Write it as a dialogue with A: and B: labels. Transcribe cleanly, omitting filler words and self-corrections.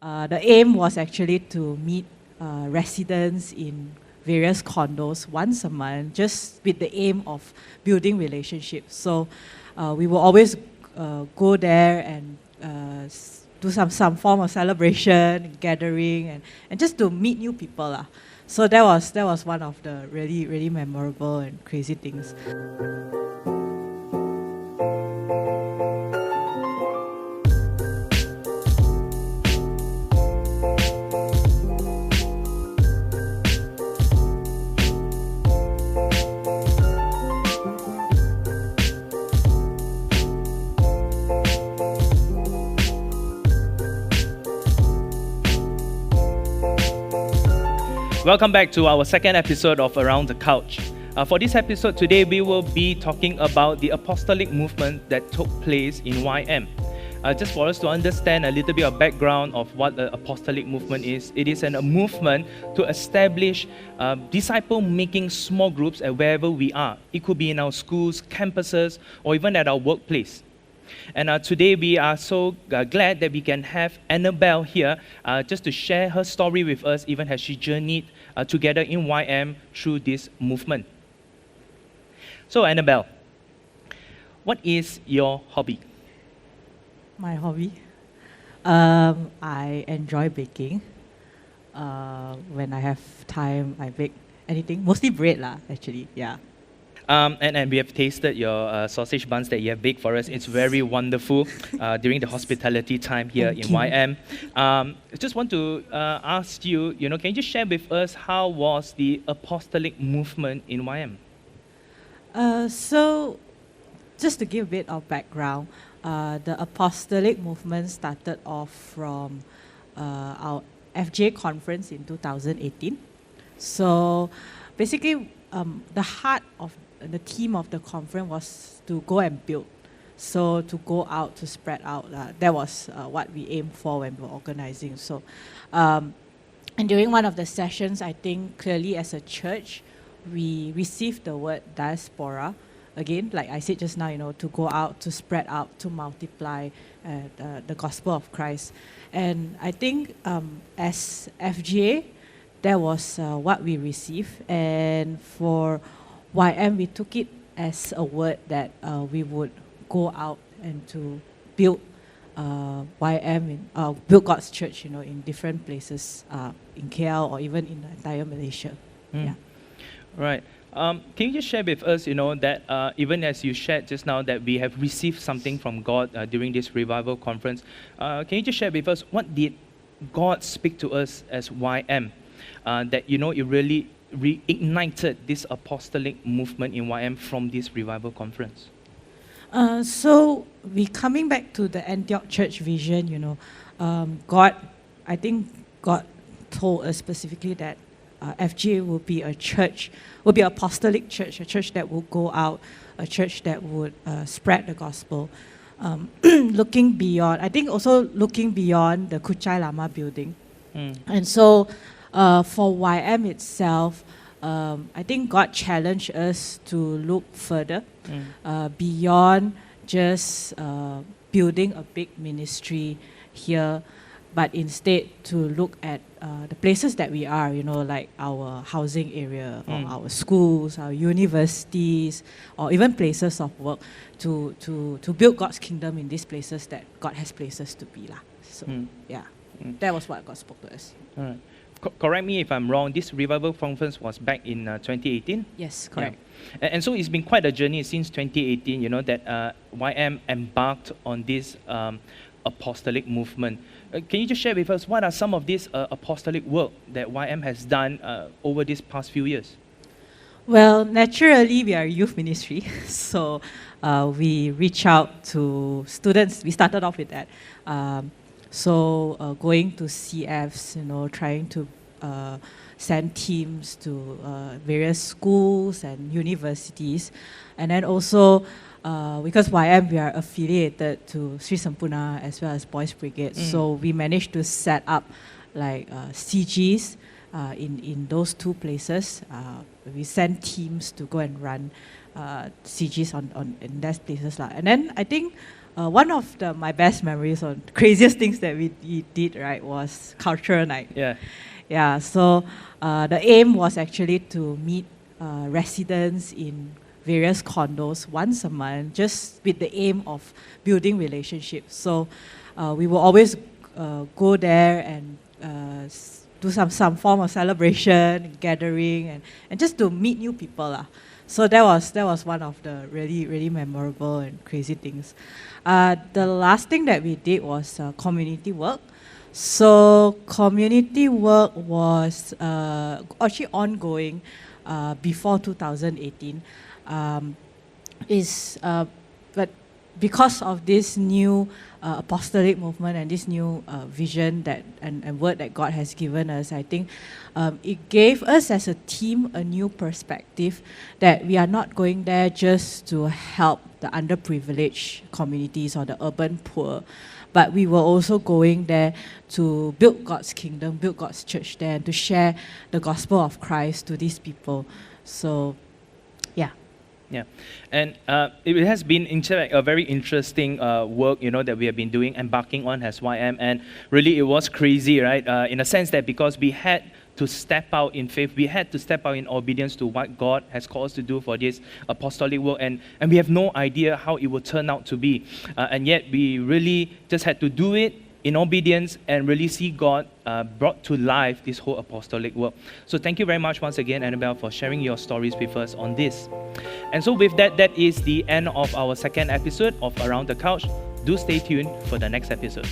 A: The aim was actually to meet residents in various condos once a month, just with the aim of building relationships. So we will always go there and do some form of celebration, gathering, and just to meet new people. So that was one of the really memorable and crazy things.
B: Welcome back to our second episode of Around the Couch. For this episode today, we will be talking about the apostolic movement that took place in YM. Just for us to understand a little bit of background of what the apostolic movement is, it is a movement to establish disciple-making small groups at wherever we are. It could be in our schools, campuses, or even at our workplace. And today we are so glad that we can have Annabelle here just to share her story with us, even as she journeyed together in YM through this movement. So Annabelle, what is your hobby?
A: My hobby? I enjoy baking. When I have time, I bake anything, mostly bread actually, yeah.
B: And we have tasted your sausage buns that you have baked for us. It's very wonderful during the hospitality time here in YM. I just want to ask you, can you just share with us how was the apostolic movement in YM?
A: So, just to give a bit of background, the apostolic movement started off from our FGA conference in 2018. So, basically, the heart of the theme of the conference was to go and build. So to go out, to spread out. That was what we aimed for when we were organizing. So, and during one of the sessions, I think clearly as a church, we received the word diaspora. Again, like I said just now, to go out, to spread out, to multiply the gospel of Christ. And I think as FGA, that was what we received. And for YM, we took it as a word that we would go out and to build YM, build God's church, in different places in KL or even in the entire Malaysia. Yeah.
B: Right. Can you just share with us, that even as you shared just now that we have received something from God during this revival conference, can you just share with us what did God speak to us as YM that, it really reignited this apostolic movement in YM from this revival conference?
A: So we coming back to the Antioch Church vision, God told us specifically that FGA will be a church, will be an apostolic church, a church that will go out, a church that would spread the gospel. Looking beyond, I think also looking beyond the Kuchai Lama building. And so for YM itself, I think God challenged us to look further beyond just building a big ministry here, but instead to look at the places that we are, like our housing area, or our schools, our universities, or even places of work, to build God's kingdom in these places that God has places to be. So, that was what God spoke to us.
B: All right. Correct me if I'm wrong, this revival conference was back in 2018?
A: Yes, correct.
B: Yeah. And so it's been quite a journey since 2018, that YM embarked on this apostolic movement. Can you just share with us what are some of this apostolic work that YM has done over these past few years?
A: Well, naturally, we are a youth ministry, so we reach out to students. We started off with that. So going to CFs, trying to send teams to various schools and universities. And then also, because YM, we are affiliated to Sri Sampurna as well as Boys Brigade. So we managed to set up like CGs in those two places. We send teams to go and run CGs in those places. And then I think one of my best memories or craziest things that we did, right, was cultural night.
B: Yeah.
A: Yeah, so the aim was actually to meet residents in various condos once a month, just with the aim of building relationships. So we will always go there and do some form of celebration, gathering, and just to meet new people. So that was one of the really memorable and crazy things. The last thing that we did was community work. So community work was actually ongoing before 2018. But because of this new apostolic movement and this new vision and word that God has given us, I think it gave us as a team a new perspective that we are not going there just to help the underprivileged communities or the urban poor, but we were also going there to build God's kingdom, build God's church there, and to share the gospel of Christ to these people. So, yeah.
B: Yeah, and it has been a very interesting work, that we have been doing, embarking on as YM, and really it was crazy, right? In a sense that because we had to step out in faith, we had to step out in obedience to what God has called us to do for this apostolic work, and we have no idea how it would turn out to be, and yet we really just had to do it in obedience and really see God brought to life this whole apostolic work. So thank you very much once again, Annabelle, for sharing your stories with us on this. And so with that is the end of our second episode of Around the Couch. Do stay tuned for the next episode.